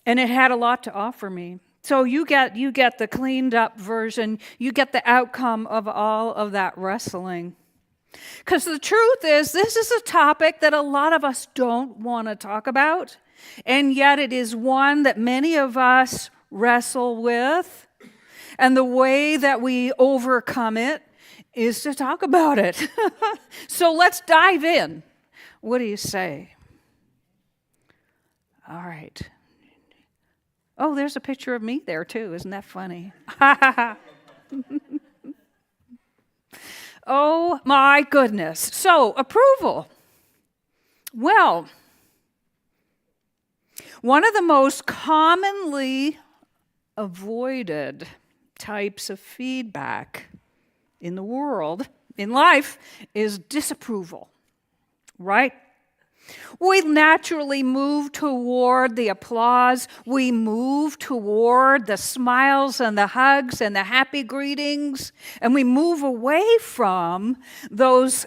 And it had a lot to offer me. So you get the cleaned up version. You get the outcome of all of that wrestling. Because the truth is, this is a topic that a lot of us don't want to talk about. And yet it is one that many of us wrestle with. And the way that we overcome it is to talk about it. So let's dive in. What do you say? All right. Oh, there's a picture of me there, too. Isn't that funny? Oh, my goodness. So, approval. Well, one of the most commonly avoided types of feedback in the world, in life, is disapproval, right? We naturally move toward the applause. We move toward the smiles and the hugs and the happy greetings. And we move away from those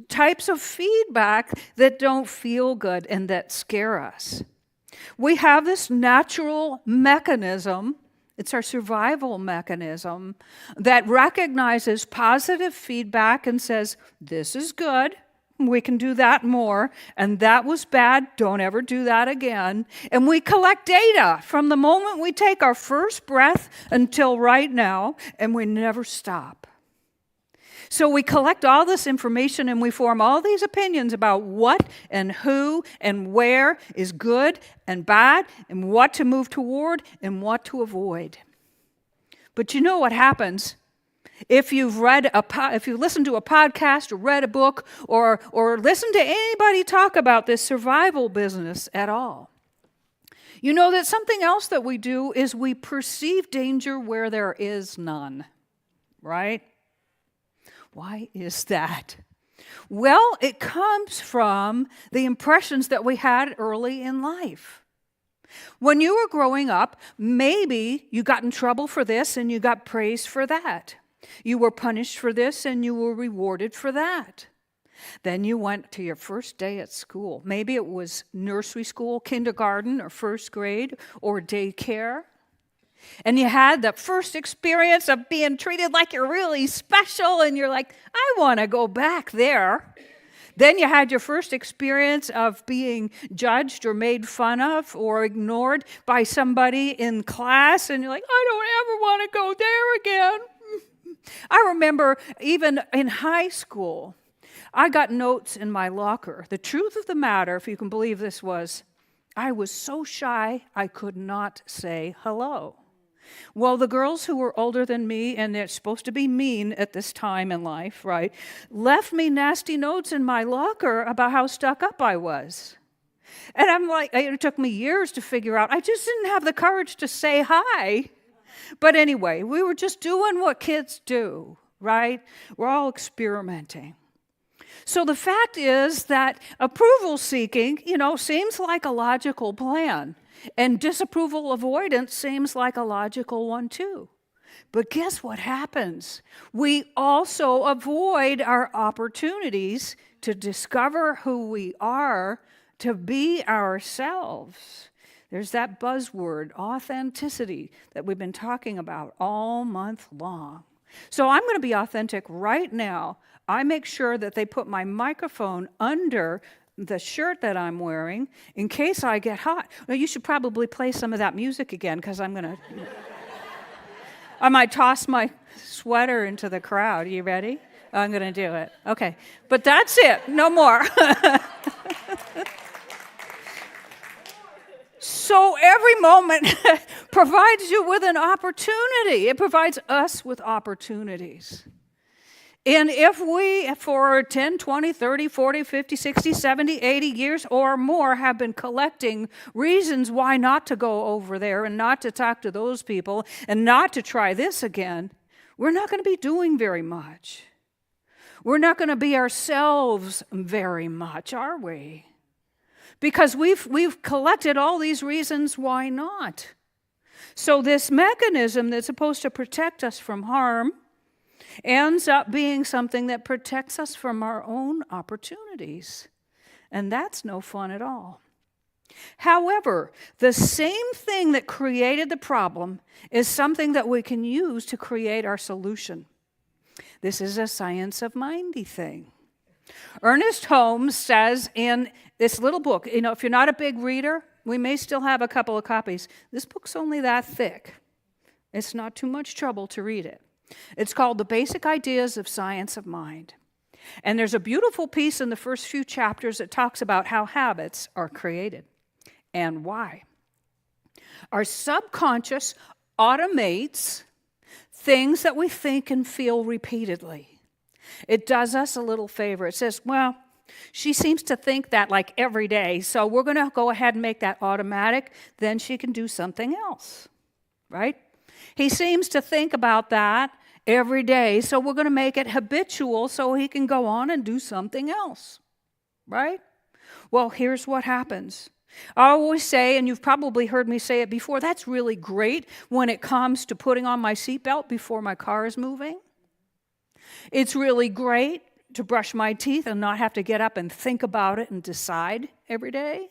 types of feedback that don't feel good and that scare us. We have this natural mechanism. It's our survival mechanism that recognizes positive feedback and says, this is good. We can do that more. And that was bad. Don't ever do that again. And we collect data from the moment we take our first breath until right now, and we never stop. So we collect all this information and we form all these opinions about what and who and where is good and bad and what to move toward and what to avoid. But you know what happens? If you've listened to a podcast or read a book or listened to anybody talk about this survival business at all, you know that something else that we do is we perceive danger where there is none, right? Why is that? Well, it comes from the impressions that we had early in life. When you were growing up, maybe you got in trouble for this and you got praised for that. You were punished for this and you were rewarded for that. Then you went to your first day at school. Maybe it was nursery school, kindergarten, or first grade, or daycare. And you had the first experience of being treated like you're really special, and you're like, I want to go back there. Then you had your first experience of being judged or made fun of or ignored by somebody in class, and you're like, I don't ever want to go there again. I remember even in high school, I got notes in my locker. The truth of the matter, if you can believe this, was I was so shy I could not say hello. Well, the girls who were older than me, and they're supposed to be mean at this time in life, right, left me nasty notes in my locker about how stuck up I was. And I'm like, it took me years to figure out, I just didn't have the courage to say hi. But anyway, we were just doing what kids do, right? We're all experimenting. So the fact is that approval seeking, seems like a logical plan. And disapproval avoidance seems like a logical one too. But guess what happens? We also avoid our opportunities to discover who we are, to be ourselves. There's that buzzword, authenticity, that we've been talking about all month long. So I'm going to be authentic right now. I make sure that they put my microphone under the shirt that I'm wearing in case I get hot. Well, you should probably play some of that music again, because I'm going to... I might toss my sweater into the crowd. Are you ready? I'm going to do it. Okay. But that's it. No more. So every moment provides you with an opportunity. It provides us with opportunities. And if we, for 10, 20, 30, 40, 50, 60, 70, 80 years or more, have been collecting reasons why not to go over there and not to talk to those people and not to try this again, we're not going to be doing very much. We're not going to be ourselves very much, are we? Because we've collected all these reasons why not. So this mechanism that's supposed to protect us from harm ends up being something that protects us from our own opportunities. And that's no fun at all. However, the same thing that created the problem is something that we can use to create our solution. This is a science of mindy thing. Ernest Holmes says in this little book, if you're not a big reader, we may still have a couple of copies. This book's only that thick. It's not too much trouble to read it. It's called The Basic Ideas of Science of Mind. And there's a beautiful piece in the first few chapters that talks about how habits are created and why. Our subconscious automates things that we think and feel repeatedly. It does us a little favor. It says, well, she seems to think that like every day, so we're going to go ahead and make that automatic. Then she can do something else, right? He seems to think about that every day, so we're going to make it habitual so he can go on and do something else, right? Well, here's what happens. I always say, and you've probably heard me say it before, that's really great when it comes to putting on my seatbelt before my car is moving. It's really great to brush my teeth and not have to get up and think about it and decide every day.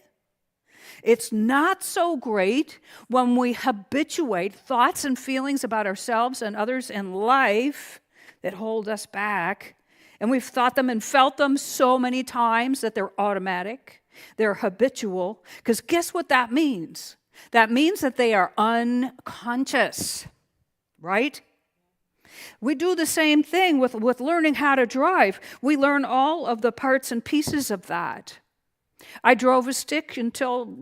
It's not so great when we habituate thoughts and feelings about ourselves and others in life that hold us back. And we've thought them and felt them so many times that they're automatic, they're habitual. Because guess what that means? That means that they are unconscious, right? We do the same thing with learning how to drive. We learn all of the parts and pieces of that. I drove a stick until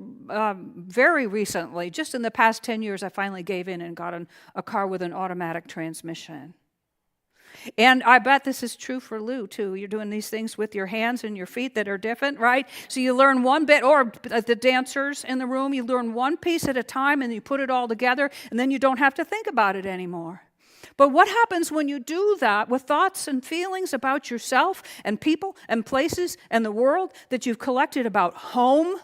very recently. Just in the past 10 years, I finally gave in and got a car with an automatic transmission. And I bet this is true for Lou, too. You're doing these things with your hands and your feet that are different, right? So you learn one bit, or the dancers in the room, you learn one piece at a time and you put it all together, and then you don't have to think about it anymore. But what happens when you do that with thoughts and feelings about yourself and people and places and the world that you've collected about home,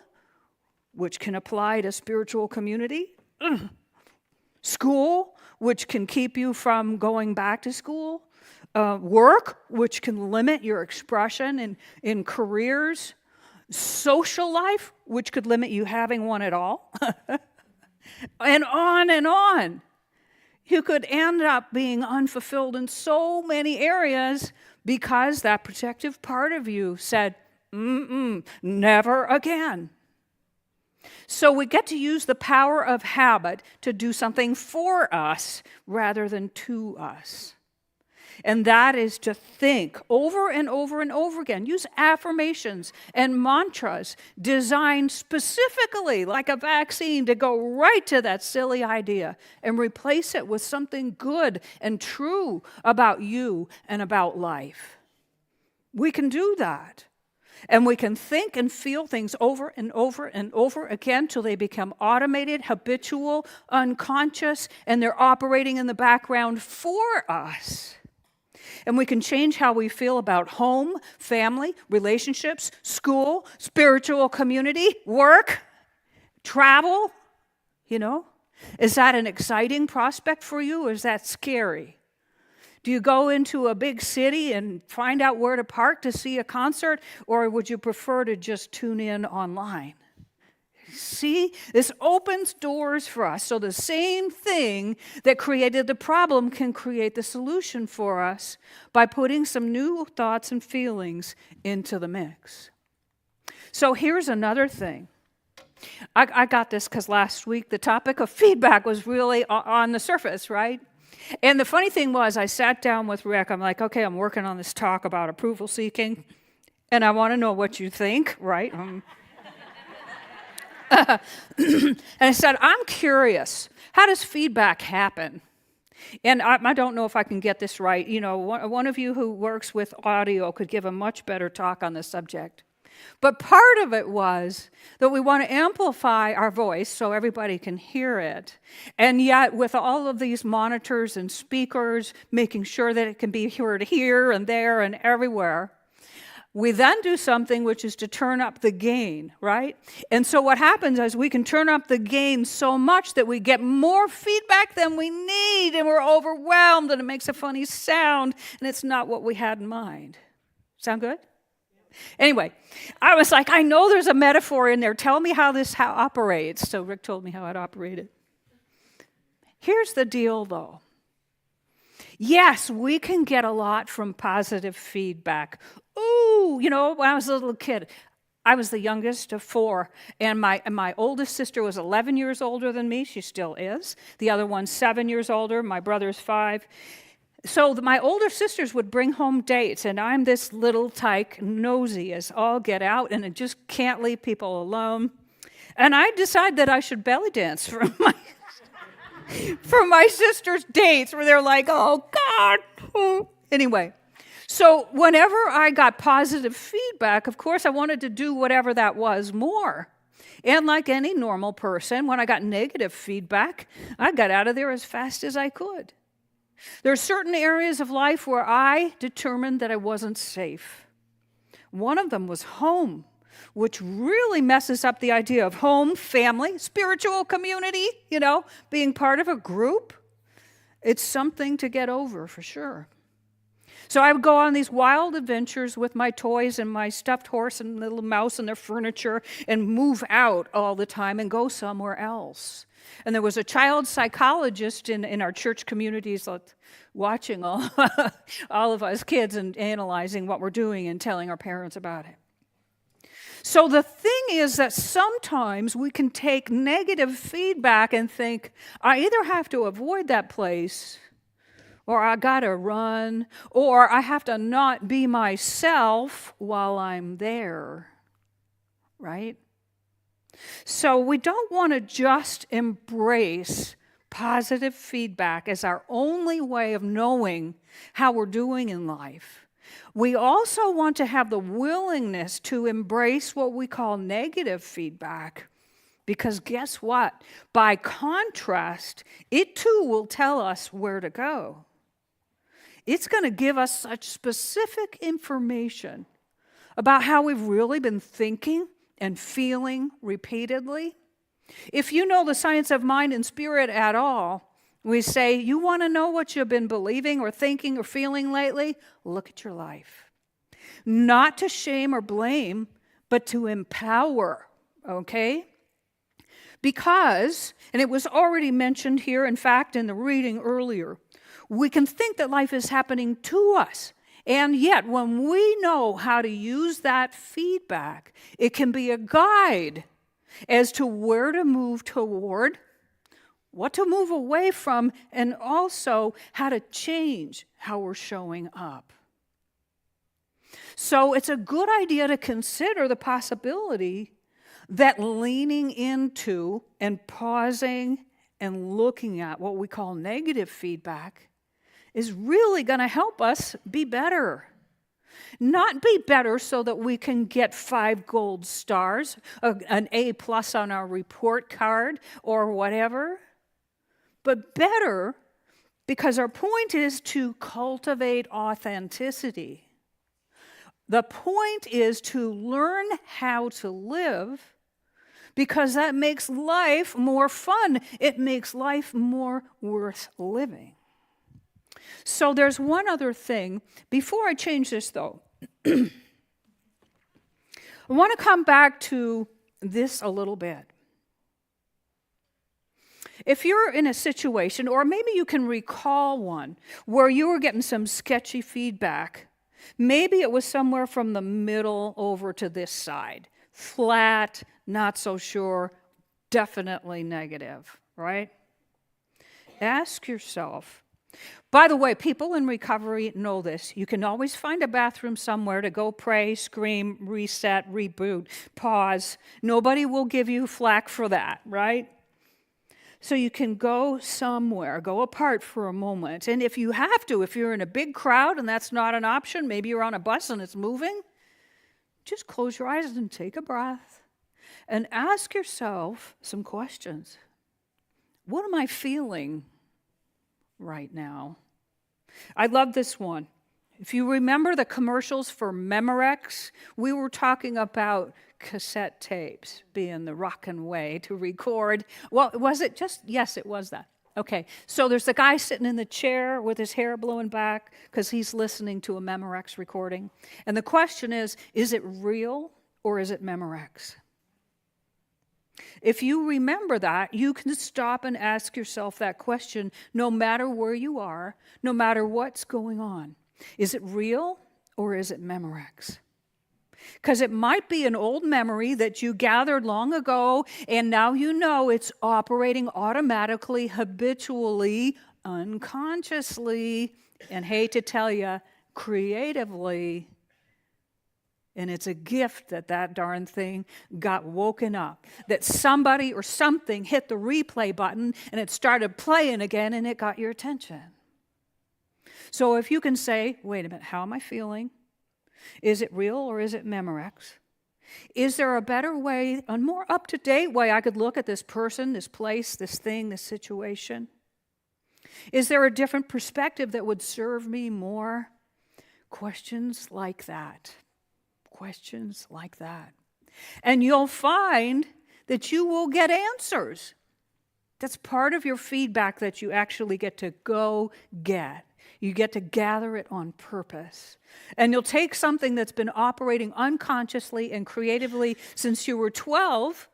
which can apply to spiritual community, school, which can keep you from going back to school, work, which can limit your expression in careers, social life, which could limit you having one at all, and on and on. You could end up being unfulfilled in so many areas because that protective part of you said, never again. So we get to use the power of habit to do something for us rather than to us. And that is to think over and over and over again. Use affirmations and mantras designed specifically like a vaccine to go right to that silly idea and replace it with something good and true about you and about life. We can do that. And we can think and feel things over and over and over again till they become automated, habitual, unconscious, and they're operating in the background for us. And we can change how we feel about home, family, relationships, school, spiritual community, work, travel. Is that an exciting prospect for you, or is that scary? Do you go into a big city and find out where to park to see a concert, or would you prefer to just tune in online? See, this opens doors for us. So the same thing that created the problem can create the solution for us by putting some new thoughts and feelings into the mix. So here's another thing. I got this because last week the topic of feedback was really on the surface, right? And the funny thing was, I sat down with Rick. I'm like, okay, I'm working on this talk about approval seeking, and I want to know what you think, right? And I said, I'm curious, how does feedback happen? And I don't know if I can get this right. One of you who works with audio could give a much better talk on this subject. But part of it was that we want to amplify our voice so everybody can hear it. And yet, with all of these monitors and speakers, making sure that it can be heard here and there and everywhere, we then do something which is to turn up the gain, right? And so what happens is we can turn up the gain so much that we get more feedback than we need, and we're overwhelmed, and it makes a funny sound, and it's not what we had in mind. Sound good? Anyway, I was like, I know there's a metaphor in there. Tell me how this operates. So Rick told me how it operated. Here's the deal, though. Yes, we can get a lot from positive feedback. Ooh, when I was a little kid, I was the youngest of 4, and my oldest sister was 11 years older than me. She still is. The other one's 7 years older. My brother's 5. So my older sisters would bring home dates, and I'm this little tyke, nosy as all get out, and I just can't leave people alone. And I decided that I should belly dance for my sister's dates, where they're like, oh, God. Anyway, so whenever I got positive feedback, of course, I wanted to do whatever that was more. And like any normal person, when I got negative feedback, I got out of there as fast as I could. There are certain areas of life where I determined that I wasn't safe. One of them was home, which really messes up the idea of home, family, spiritual community, being part of a group. It's something to get over for sure. So I would go on these wild adventures with my toys and my stuffed horse and little mouse and their furniture and move out all the time and go somewhere else. And there was a child psychologist in our church communities watching all of us kids and analyzing what we're doing and telling our parents about it. So the thing is that sometimes we can take negative feedback and think, I either have to avoid that place, or I gotta run, or I have to not be myself while I'm there, right? So we don't want to just embrace positive feedback as our only way of knowing how we're doing in life. We also want to have the willingness to embrace what we call negative feedback, because guess what? By contrast, it too will tell us where to go. It's going to give us such specific information about how we've really been thinking and feeling repeatedly. If you know the science of mind and spirit at all, we say, you want to know what you've been believing or thinking or feeling lately? Look at your life. Not to shame or blame, but to empower, okay? Because, and it was already mentioned here, in fact, in the reading earlier, we can think that life is happening to us. And yet, when we know how to use that feedback, it can be a guide as to where to move toward, what to move away from, and also how to change how we're showing up. So it's a good idea to consider the possibility that leaning into and pausing and looking at what we call negative feedback is really going to help us be better. Not be better so that we can get 5 gold stars, an A+ on our report card, or whatever, but better because our point is to cultivate authenticity. The point is to learn how to live, because that makes life more fun. It makes life more worth living. So there's one other thing. Before I change this, though, I want to come back to this a little bit. If you're in a situation, or maybe you can recall one, where you were getting some sketchy feedback, maybe it was somewhere from the middle over to this side. Flat, not so sure, definitely negative, right? Ask yourself. By the way, people in recovery know this. You can always find a bathroom somewhere to go pray, scream, reset, reboot, pause. Nobody will give you flack for that, right? So you can go somewhere, go apart for a moment. And if you have to, if you're in a big crowd and that's not an option, maybe you're on a bus and it's moving, just close your eyes and take a breath and ask yourself some questions. What am I feeling right now? I love this one. If you remember the commercials for Memorex, we were talking about cassette tapes being the rockin' way to record. Well, was it just? Yes, it was that. Okay, so there's a guy sitting in the chair with his hair blowing back because he's listening to a Memorex recording. And the question is it real or is it Memorex? If you remember that, you can stop and ask yourself that question no matter where you are, no matter what's going on. Is it real or is it Memorex? Because it might be an old memory that you gathered long ago, and now you know it's operating automatically, habitually, unconsciously, and hate to tell you, creatively. And it's a gift that that darn thing got woken up, that somebody or something hit the replay button and it started playing again and it got your attention. So if you can say, wait a minute, how am I feeling? Is it real or is it Memorex? Is there a better way, a more up-to-date way I could look at this person, this place, this thing, this situation? Is there a different perspective that would serve me more? Questions like that. Questions like that. And you'll find that you will get answers. That's part of your feedback that you actually get to go get. You get to gather it on purpose. And you'll take something that's been operating unconsciously and creatively since you were 12,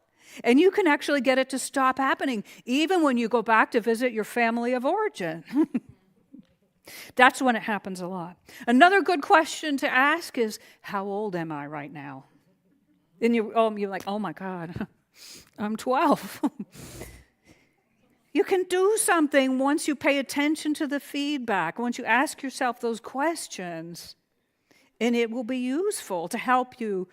and you can actually get it to stop happening, even when you go back to visit your family of origin. That's when it happens a lot. Another good question to ask is, how old am I right now? And you're like, oh my God, I'm 12. You can do something once you pay attention to the feedback, once you ask yourself those questions, and it will be useful to help you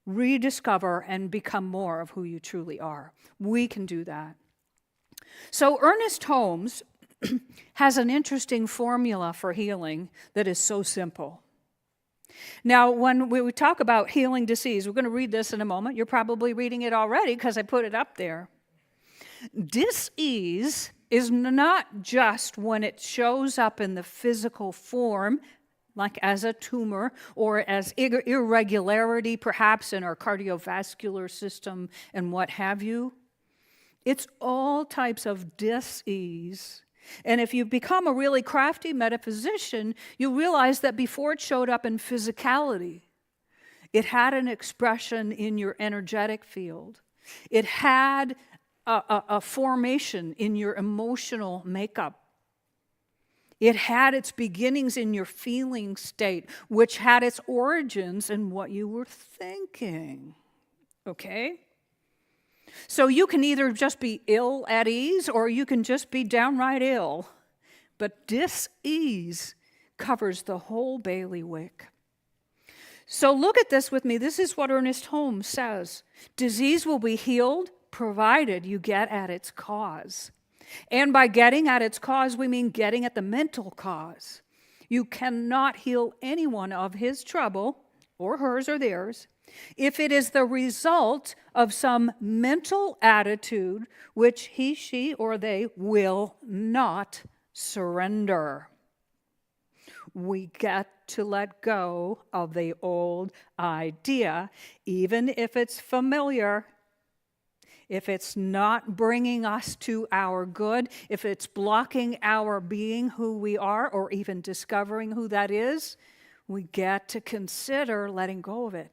rediscover and become more of who you truly are. We can do that. So Ernest Holmes has an interesting formula for healing that is so simple. Now, when we talk about healing disease, we're going to read this in a moment. You're probably reading it already because I put it up there. Dis-ease is not just when it shows up in the physical form, like as a tumor or as irregularity, perhaps in our cardiovascular system and what have you. It's all types of dis-ease. And if you become a really crafty metaphysician, you realize that before it showed up in physicality, it had an expression in your energetic field. It had a formation in your emotional makeup. It had its beginnings in your feeling state, which had its origins in what you were thinking. Okay? So you can either just be ill at ease or you can just be downright ill. But dis-ease covers the whole bailiwick. So look at this with me. This is what Ernest Holmes says. Disease will be healed provided you get at its cause. And by getting at its cause, we mean getting at the mental cause. You cannot heal anyone of his trouble, or hers or theirs, if it is the result of some mental attitude which he, she, or they will not surrender. We get to let go of the old idea, even if it's familiar. If it's not bringing us to our good, if it's blocking our being who we are, or even discovering who that is, we get to consider letting go of it.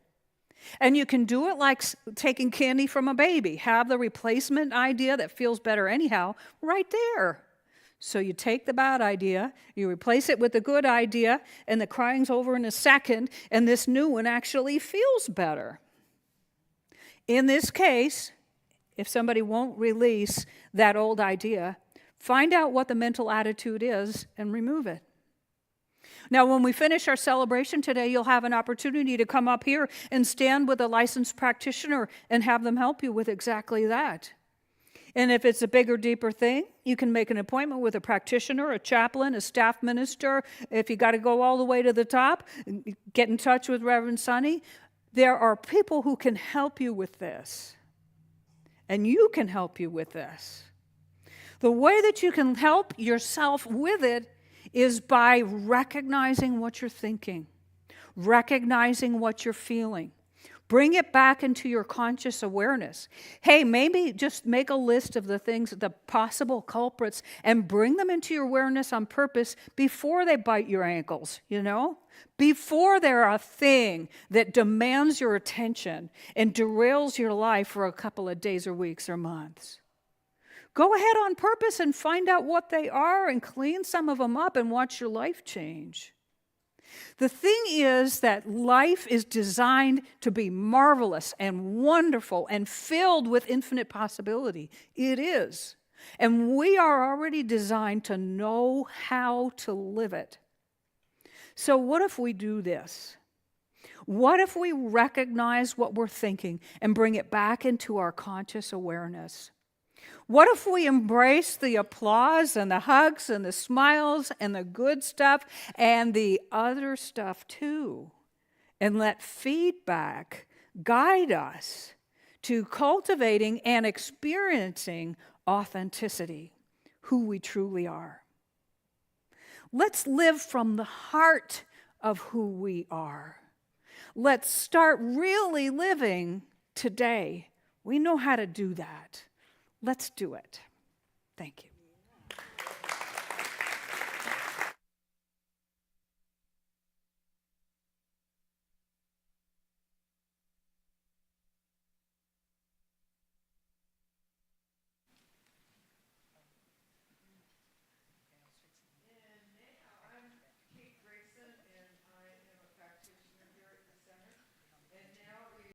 And you can do it like taking candy from a baby. Have the replacement idea that feels better anyhow right there. So you take the bad idea, you replace it with the good idea, and the crying's over in a second, and this new one actually feels better. In this case, if somebody won't release that old idea, find out what the mental attitude is and remove it. Now, when we finish our celebration today, you'll have an opportunity to come up here and stand with a licensed practitioner and have them help you with exactly that. And if it's a bigger, deeper thing, you can make an appointment with a practitioner, a chaplain, a staff minister. If you got to go all the way to the top, get in touch with Reverend Sonny. There are people who can help you with this. And you can help you with this. The way that you can help yourself with it is by recognizing what you're thinking, recognizing what you're feeling, Bring it back into your conscious awareness. Hey, maybe just make a list of the things, the possible culprits, and bring them into your awareness on purpose before they bite your ankles, Before they're a thing that demands your attention and derails your life for a couple of days or weeks or months. Go ahead on purpose and find out what they are and clean some of them up and watch your life change. The thing is that life is designed to be marvelous and wonderful and filled with infinite possibility. It is. And we are already designed to know how to live it. So what if we do this? What if we recognize what we're thinking and bring it back into our conscious awareness? What if we embrace the applause and the hugs and the smiles and the good stuff and the other stuff too, and let feedback guide us to cultivating and experiencing authenticity, who we truly are? Let's live from the heart of who we are. Let's start really living today. We know how to do that. Let's do it. Thank you.